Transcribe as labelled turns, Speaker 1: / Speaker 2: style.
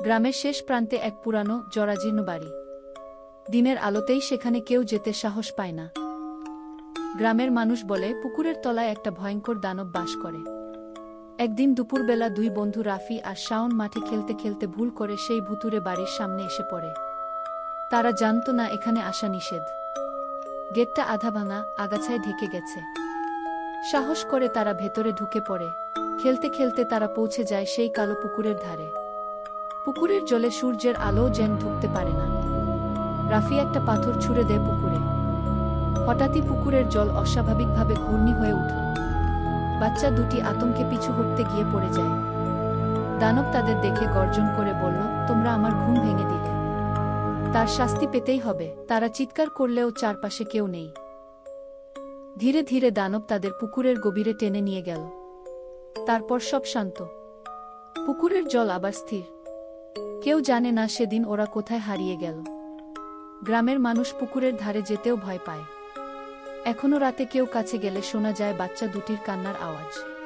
Speaker 1: গ্রামের শেষ প্রান্তে এক পুরানো জরাজীর্ণ বাড়ি। দিনের আলোতেই সেখানে কেউ যেতে সাহস পায় না। গ্রামের মানুষ বলে পুকুরের তলায় একটা ভয়ঙ্কর দানব বাস করে। একদিন দুপুরবেলা দুই বন্ধু রাফি আর শাওন মাঠে খেলতে খেলতে ভুল করে সেই ভুতুরে বাড়ির সামনে এসে পড়ে। তারা জানত না এখানে আসা নিষেধ। গেটটা আধা ভাঙা, আগাছায় ঢেকে গেছে। সাহস করে তারা ভেতরে ঢুকে পড়ে। খেলতে খেলতে তারা পৌঁছে যায় সেই কালো পুকুরের ধারে। পুকুরের জলে সূর্যের আলোও যেন ঢুকতে পারে না। রাফি একটা পাথর ছুঁড়ে দেয় পুকুরে। হঠাৎই পুকুরের জল অস্বাভাবিকভাবে ঘূর্ণি হয়ে উঠল। বাচ্চা দুটি আতঙ্কে পিছু হটতে গিয়ে পড়ে যায়। দানব তাদের দেখে গর্জন করে বলল, তোমরা আমার ঘুম ভেঙে দিলে। তার শাস্তি পেতেই হবে। তারা চিৎকার করলেও চারপাশে কেউ নেই। ধীরে ধীরে দানব তাদের পুকুরের গভীরে টেনে নিয়ে গেল। তারপর সব শান্ত। পুকুরের জল আবার স্থির। কেউ জানে না সেদিন ওরা কোথায় হারিয়ে গেল। গ্রামের মানুষ পুকুরের ধারে যেতেও ভয় পায়। এখনো রাতে কেউ কাছে গেলে শোনা যায় বাচ্চা দুটির কান্নার আওয়াজ।